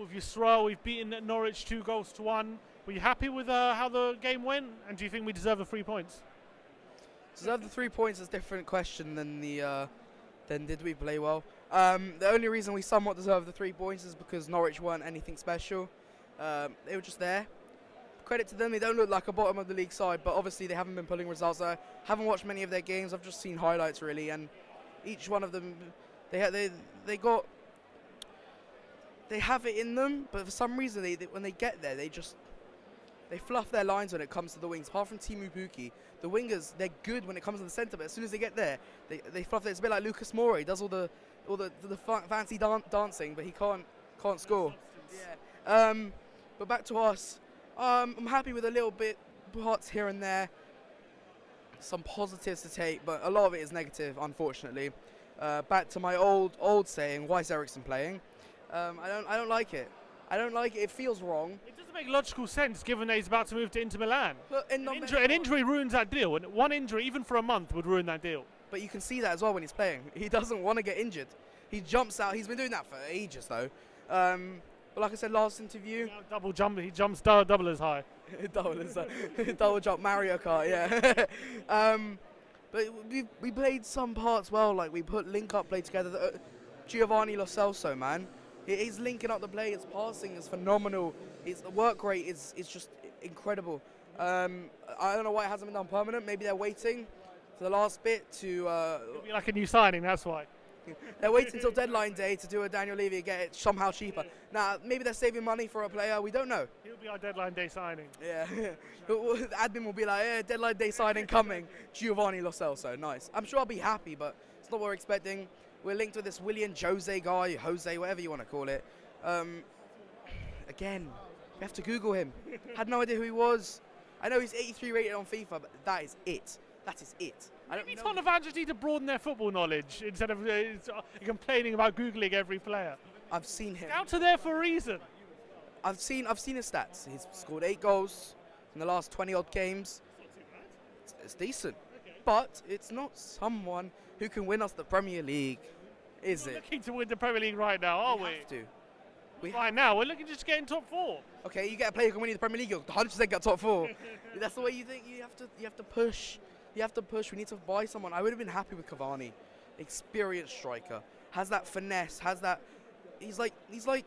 with YISROEL. We've beaten Norwich 2-1. Were you happy with how the game went? And do you think we deserve the 3 points? Deserve the 3 points is a different question than than did we play well. The only reason we somewhat deserve the 3 points is because Norwich weren't anything special. They were just there. Credit to them, they don't look like a bottom of the league side, but obviously they haven't been pulling results. I haven't watched many of their games. I've just seen highlights really, and each one of them, they have it in them, but for some reason when they get there, they fluff their lines when it comes to the wings. Apart from Timu Puki, the wingers, they're good when it comes to the centre, but as soon as they get there, they fluff it. It's a bit like Lucas Moura. He does all the fancy dancing, but he can't score. Yeah. But back to us. I'm happy with a little bit parts here and there. Some positives to take, but a lot of it is negative, unfortunately. Back to my old saying, why is Eriksen playing? I don't like it. I don't like it. It feels wrong. It doesn't make logical sense given that he's about to move to Inter Milan. But An injury ruins that deal, and one injury, even for a month, would ruin that deal. But you can see that as well when he's playing. He doesn't want to get injured. He jumps out. He's been doing that for ages, though. But like I said last interview, Double jump. He jumps double as high. double jump Mario Kart, yeah. But we played some parts well. Like we put link up play together. Giovanni Lo Celso, man. He's linking up the play. His passing is phenomenal. His work rate is just incredible. I don't know why it hasn't been done permanent. Maybe they're waiting for the last bit to. It'll be like a new signing. That's why. They're waiting until deadline day to do a Daniel Levy, get it somehow cheaper. Now, maybe they're saving money for a player. We don't know. He'll be our deadline day signing. Yeah. The admin will be like, yeah, deadline day signing coming. Giovanni Lo Celso. Nice. I'm sure I'll be happy, but it's not what we're expecting. We're linked with this William Jose guy, Jose, whatever you want to call it. Again, we have to Google him. Had no idea who he was. I know he's 83 rated on FIFA, but that is it. That is it. Maybe Tottenham fans just need to broaden their football knowledge instead of complaining about Googling every player. I've seen him. Scouts are there for a reason. I've seen his stats. He's scored 8 goals in the last 20-odd games. It's decent. Okay. But it's not someone who can win us the Premier League, is it? We're looking to win the Premier League right now, are we? Have to. Right now, we're looking to just get in top 4. Okay, you get a player who can win you the Premier League, you'll 100% get top 4. That's the way you think. You have to push. You have to push. We need to buy someone. I would have been happy with Cavani, experienced striker, has that finesse, has that. He's like.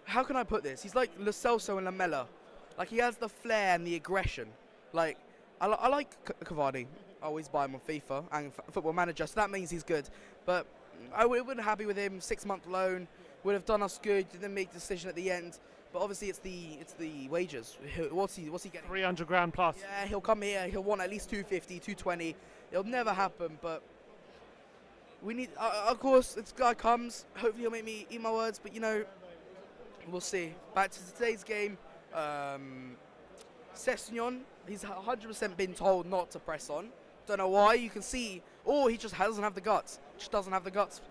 How can I put this? He's like Lo Celso and Lamela. Like he has the flair and the aggression. Like I like Cavani. I always buy him on FIFA and Football Manager, so that means he's good. But I would have been happy with him. 6-month loan would have done us good. Didn't make the decision at the end. But obviously it's the wages. What's he getting? 300 grand plus. Yeah, he'll come here. He'll want at least 250, 220. It'll never happen. But we need. Of course, this guy comes. Hopefully he'll make me eat my words. But we'll see. Back to today's game. Sessegnon, he's 100% been told not to press on. Don't know why. You can see. Oh, he just doesn't have the guts. Just doesn't have the guts.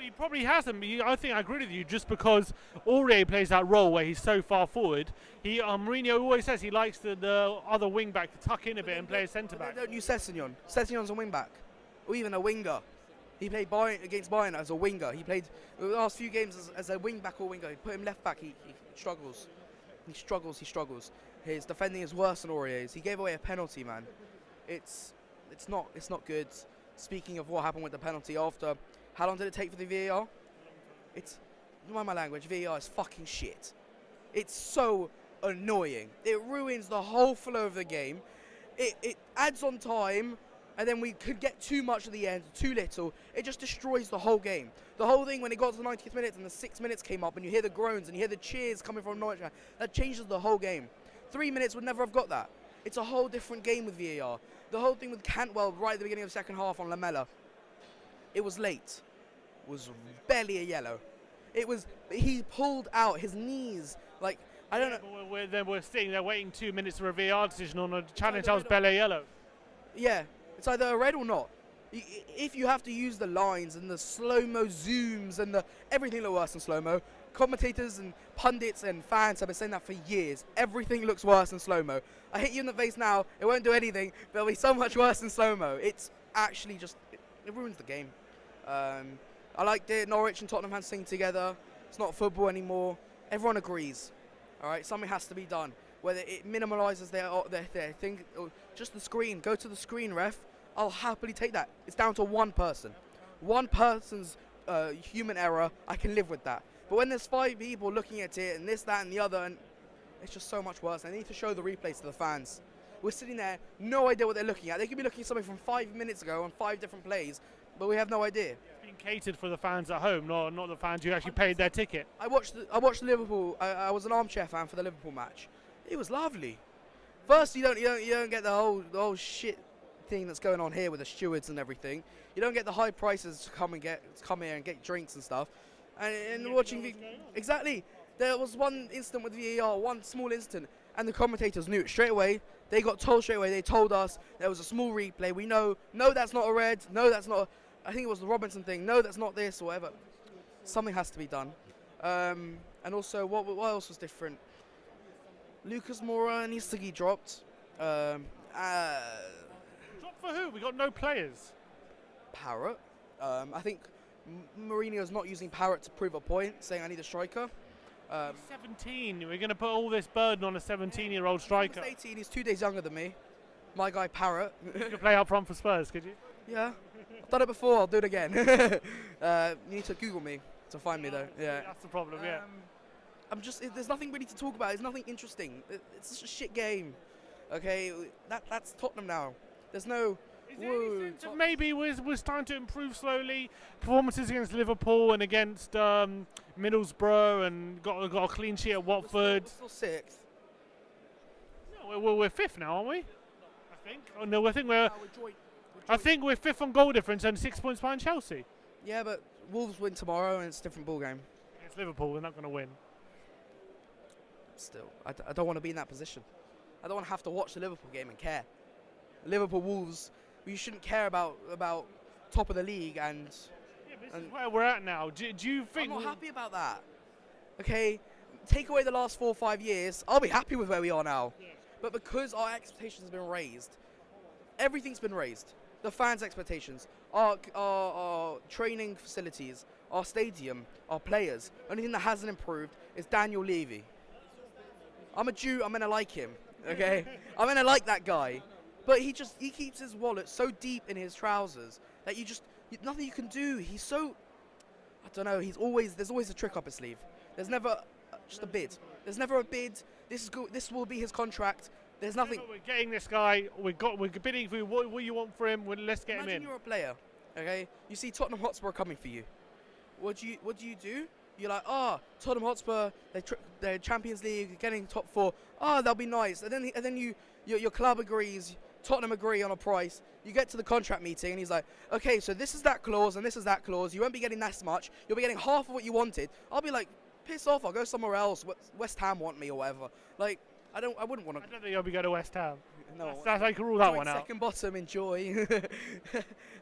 He probably hasn't. I think I agree with you. Just because Aurier plays that role where he's so far forward, Mourinho always says he likes the other wing back to tuck in a bit and play a centre back. Don't use Sessegnon. Sessegnon's a wing back, or even a winger. He played against Bayern as a winger. He played the last few games as a wing back or winger. Put him left back. He struggles. He struggles. His defending is worse than Aurier's. He gave away a penalty, man. It's not good. Speaking of what happened with the penalty after. How long did it take for the VAR? Mind my language, VAR is fucking shit. It's so annoying. It ruins the whole flow of the game. It adds on time, and then we could get too much at the end, too little. It just destroys the whole game. The whole thing, when it got to the 90th minute and the 6 minutes came up, and you hear the groans and you hear the cheers coming from Norwich, that changes the whole game. 3 minutes would never have got that. It's a whole different game with VAR. The whole thing with Cantwell right at the beginning of the second half on Lamela. It was late. It was barely a yellow. He pulled out his knees. Like, I don't know. Then we're sitting there waiting 2 minutes for a VAR decision on a challenge that was barely yellow. Yeah, it's either a red or not. If you have to use the lines and the slow-mo zooms and everything looks worse than slow-mo. Commentators and pundits and fans have been saying that for years. Everything looks worse than slow-mo. I hit you in the face now. It won't do anything, but it'll be so much worse than slow-mo. It's actually just, it ruins the game. I liked it. Norwich and Tottenham had to sing together. It's not football anymore. Everyone agrees. All right, something has to be done. Whether it minimalizes their thing, or just the screen. Go to the screen, ref. I'll happily take that. It's down to one person. One person's human error. I can live with that. But when there's 5 people looking at it and this, that, and the other, and it's just so much worse. I need to show the replays to the fans. We're sitting there, no idea what they're looking at. They could be looking at something from 5 minutes ago on 5 different plays, but we have no idea. It's being catered for the fans at home, not the fans who actually paid their ticket. I watched Liverpool. I was an armchair fan for the Liverpool match. It was lovely. First, you don't get the whole shit thing that's going on here with the stewards and everything. You don't get the high prices to come here and get drinks and stuff. And watching exactly, there was one incident with VAR, one small incident, and the commentators knew it straight away. They got told straight away. They told us there was a small replay. We know, no, that's not a red. No, that's not. I think it was the Robinson thing. No, that's not this or whatever. Something has to be done. And also, what else was different? Lucas Moura and Isagi dropped. Drop for who? We got no players. Parrott. I think Mourinho's not using Parrott to prove a point, saying I need a striker. 17. We're going to put all this burden on a 17-year-old striker. He's 18. He's 2 days younger than me. My guy Parrott. You could play up front for Spurs, could you? Yeah. I've done it before. I'll do it again. You need to Google me to find me though. Yeah. That's the problem. Yeah. There's nothing really to talk about. There's nothing interesting. It's just a shit game. Okay. That's Tottenham now. There's no. Is there any sense of maybe we're starting to improve slowly? Performances against Liverpool and against Middlesbrough, and got a clean sheet at Watford. We're still 6th. No, we're 5th now, aren't we? I think. Oh no, I think we're. No, we're joint. I think we're 5th on goal difference and 6 points behind Chelsea. Yeah, but Wolves win tomorrow and it's a different ball game. It's Liverpool. We're not going to win. Still, I don't want to be in that position. I don't want to have to watch the Liverpool game and care. Liverpool Wolves. We shouldn't care about top of the league and. Yeah, but this is where we're at now. Do you think? I'm not happy about that. Okay, take away the last 4 or 5 years, I'll be happy with where we are now. Yeah. But because our expectations have been raised, everything's been raised. The fans' expectations, our training facilities, our stadium, our players. Only thing that hasn't improved is Daniel Levy. I'm a Jew. I'm gonna like him. Okay, I'm gonna like that guy. But he keeps his wallet so deep in his trousers that nothing you can do. He's so, I don't know. There's always a trick up his sleeve. There's never just a bid. There's never a bid. This will be his contract. There's nothing. We're getting this guy. We're bidding for what you want for him. Let's get him in. Imagine you're a player. Okay, you see Tottenham Hotspur coming for you. What do you do? You're like, Tottenham Hotspur, they're Champions League, getting top 4. That'll be nice. And then your club agrees. Tottenham agree on a price. You get to the contract meeting and he's like, okay, so this is that clause and this is that clause. You won't be getting that much. You'll be getting half of what you wanted. I'll be like, piss off. I'll go somewhere else. West Ham want me or whatever. Like, I wouldn't want to. I don't think I'll be going to West Ham. No. That's how you can rule that one out. Second bottom, enjoy.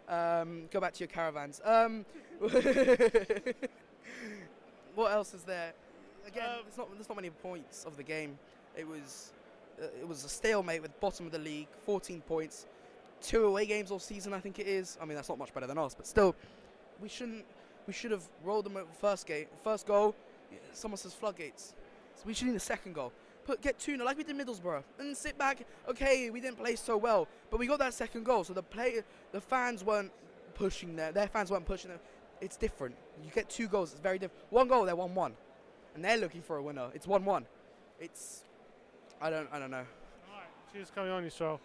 Go back to your caravans. What else is there? Again, there's not many points of the game. It was a stalemate with bottom of the league, 14 points, 2 away games all season, I think it is. I mean, that's not much better than us, but still, we should have rolled them at the first goal. Someone says floodgates, so we should need a second goal. Get 2-0 like we did Middlesbrough, and sit back. Okay, we didn't play so well, but we got that second goal, so the fans weren't pushing their fans weren't pushing them. It's different. You get 2 goals, it's very different. 1 goal, they're 1-1, and they're looking for a winner. It's 1-1. I don't know. All right, cheers, coming on, YISROEL.